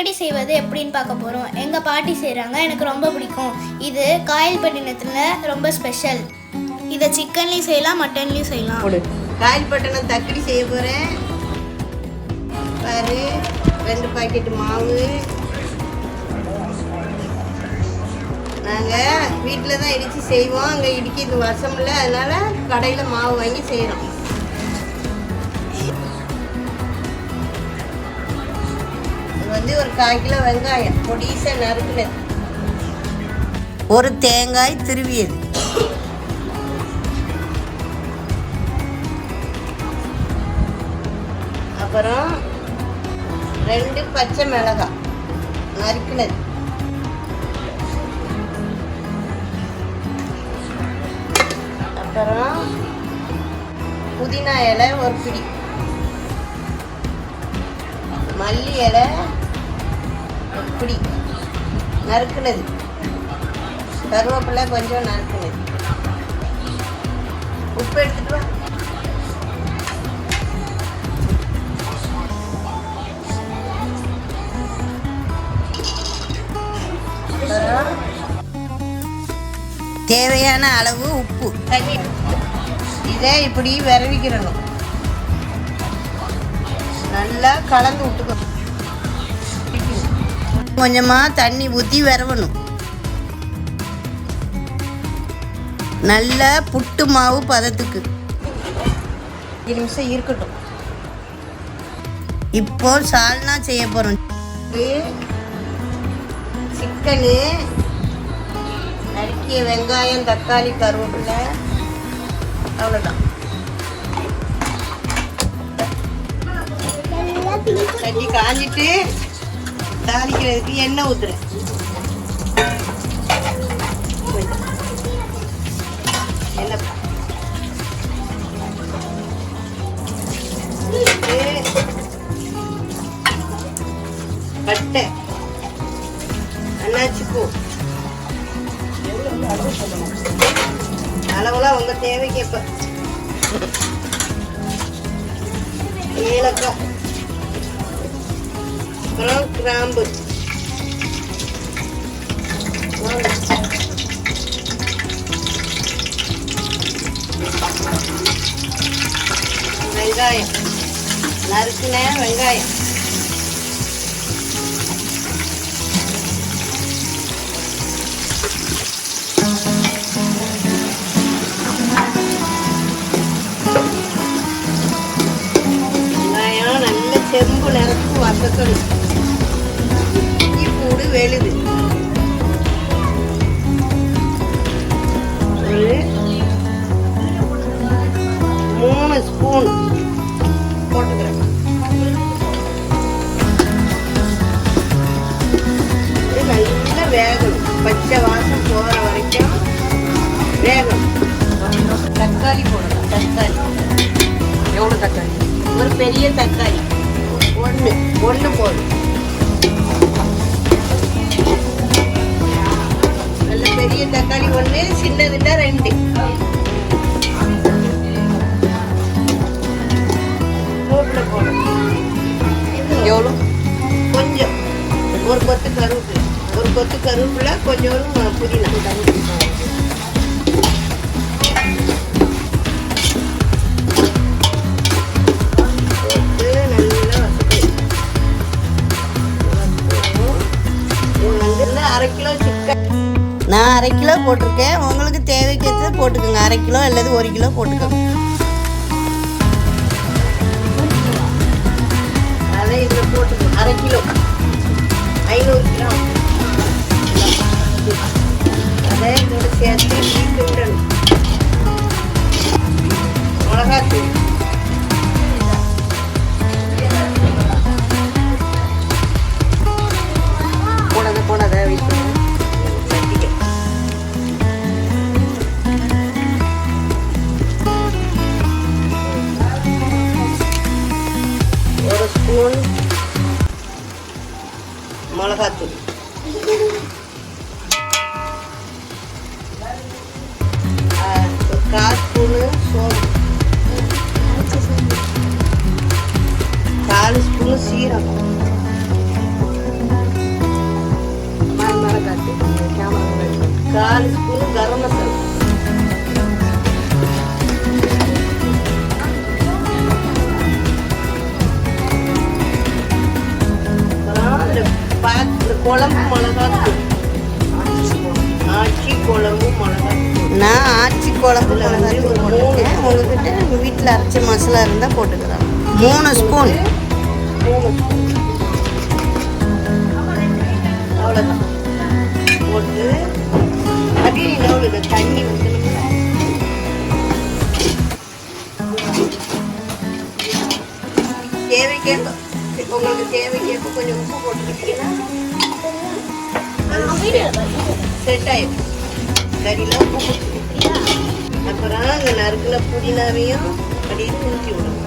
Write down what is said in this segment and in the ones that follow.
தக்கடி செய்வது எப்படின்னு பார்க்க போகிறோம். எங்கள் பாட்டி செய்கிறாங்க, எனக்கு ரொம்ப பிடிக்கும். இது காயல்பட்டினத்தில் ரொம்ப ஸ்பெஷல். இதை சிக்கன்லேயும் செய்யலாம், மட்டன்லேயும் செய்யலாம். காயல்பட்டினம் தக்கடி செய்ய போகிறேன். பாரு, 2 பாக்கெட்டு மாவு. நாங்கள் வீட்டில் தான் இடித்து செய்வோம். அங்கே இடிக்கிறது வருஷம் இல்லை, அதனால் கடையில் மாவு வாங்கி செய்கிறோம். இது ஒரு 1/4 கிலோ வெங்காயம் பொடிசாக நறுக்குனது, ஒரு தேங்காய் திருவியது, அப்புறம் 2 பச்சை மிளகாய் நறுக்குனது, அப்புறம் புதினா இலை ஒரு பிடி, மல்லி இலை ஒரு பிடி நறுக்குனது, கருவேப்பிலை கொஞ்சம் நறுக்குனது. உப்பு எடுத்துட்டு வா. தேவையான அளவு உப்பு, தண்ணி. இதை இப்படி விரவிக்கிறணும், நல்லா கலந்து விட்டுக்கணும். கொஞ்சமாக தண்ணி ஊற்றி விரவணும். நல்லா புட்டு மாவு பதத்துக்கு 5 நிமிஷம் இருக்கட்டும். இப்போ சால்னா செய்ய போகிறோம். சிக்கனு, நறுக்கிய வெங்காயம், தக்காளி, கருவேப்பிலை, அவ்வளோதான். தண்ணி காஞ்சிட்டு தாளிக்கிறதுக்கு எண்ணெய் ஊற்றுறேன். எண்ணெய் பட்டை, அன்னாச்சி பூ, அளவுலாம் உங்கள் தேவைக்கேற்ப, ஏலக்காய், அப்புறம் கிராம்பு, வெங்காயம், நறுக்குன வெங்காயம், வெங்காயம் நல்ல செம்பு நிறத்து வதக்கணும். பூடு வெளுது, ஒரு 3 ஸ்பூன் போட்டுக்கிறேன். இது நல்லா வேகணும், பச்சை வாசம் போகிற வரைக்கும் வேகணும். தக்காளி போடணும். தக்காளி எவ்வளோ தக்காளி? ஒரு பெரிய தக்காளி ஒன்று போடும். நல்ல பெரிய தக்காளி 1, சின்னதுன்னா 2. மூப்பில் போடணும். எவ்வளோ? கொஞ்சம், ஒரு கொத்து கருவேப்பிலை, கொஞ்சோண்டு புதினா. நான் 1/2 கிலோ போட்டிருக்கேன். உங்களுக்கு தேவைக்கேற்ற போட்டுக்கோங்க. 1/2 கிலோ அல்லது 1 கிலோ போட்டுக்கோங்க. அதை இதில் போட்டுக்கோங்க. 1/2 கிலோ 500 கிராம். அதை இதோட சேர்த்து வீட்டு விடணும். மிளகாத்தூள், போனதை வீட்டு ஸ்பூன் மிளகாத்தூள், 4 ஸ்பூன் கரம் மசாலா, குழம்பு மிளகாத்தூள், ஆச்சி குழம்பு மிளகாத்தூள். நான் ஆச்சி குழம்பு மிளகாத்தூள் போட்டிருக்கேன். உங்ககிட்ட வீட்டில் அரைச்ச மசாலா இருந்தால் போட்டுக்கலாம். 3 ஸ்பூன். அவ்வளோதான் போட்டு அப்படியே இன்னொரு தண்ணி ஊற்றணும்ல. தேவைக்கேற்ப உங்களுக்கு தேவைக்கேற்ப கொஞ்சம் உப்பு போட்டுக்கிட்டீங்கன்னா செட் ஆயிடும். கறியில் உப்பு போட்டுக்கிட்டியா, அப்புறம் அங்கே நறுக்குல புதினாவையும் அப்படியே தூக்கி விடணும்.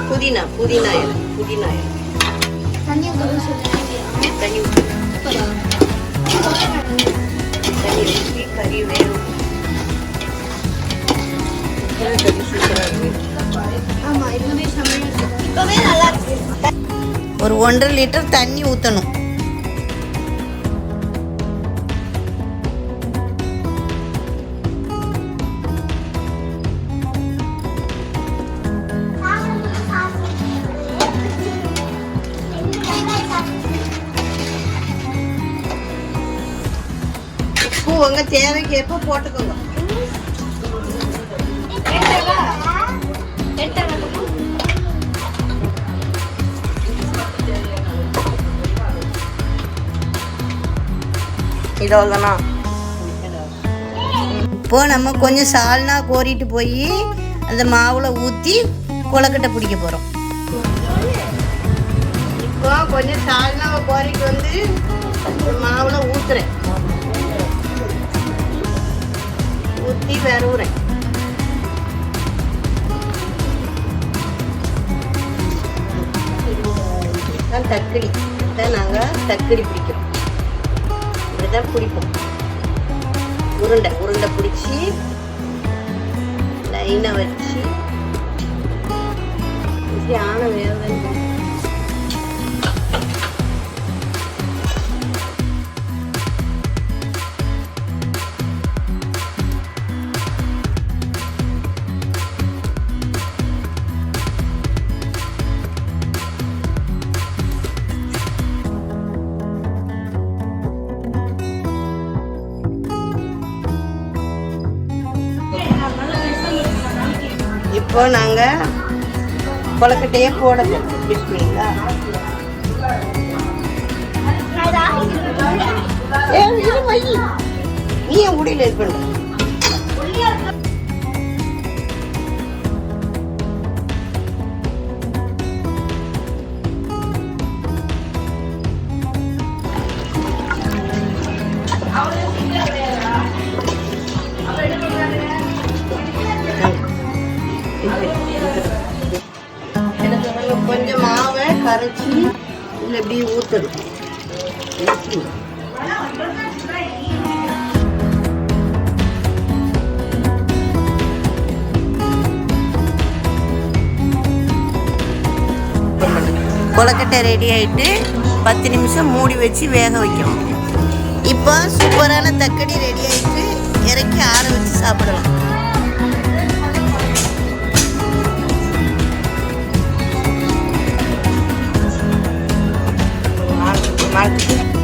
புதினா புதினா இலை தண்ணி ஊற்றி கறி வேணும். கறி சூப்பராக இருக்கு. ஒரு 1.5 லிட்டர் தண்ணி ஊற்றணும். உப்பு உங்க தேவைக்கு எப்போ போட்டுக்கோங்க. இதோதானா இப்போ நம்ம கொஞ்சம் சால்னா கோரிட்டு போய் அந்த மாவில் ஊற்றி கொலக்கட்டை பிடிக்க போகிறோம். இப்போ கொஞ்சம் சால்னாவை கோரிட்டு வந்து மாவில் ஊற்றுறேன், ஊற்றி விரவுறேன். தக்கடி தான் நாங்கள் தக்கடி பிடிக்கிறோம். இப்படிதான் பிடிப்போம். உருண்டை பிடிச்சி லைனாக வச்சு ஆன வேலை. இப்போ நாங்கள் கொலக்கட்டையே போட போகிறோம். பிஸ்மில்லா. நீ என் முடியல இது பண்ண. கொஞ்சம் மாவை கரைச்சி இல்லை இப்படி ஊற்றணும். கொலக்கட்டை ரெடி ஆகிட்டு 10 நிமிஷம் மூடி வச்சு வேக வைக்கணும். இப்போ சூப்பரான தக்கடி ரெடி ஆகிட்டு இறக்கி ஆற வச்சு சாப்பிடலாம். Marketing.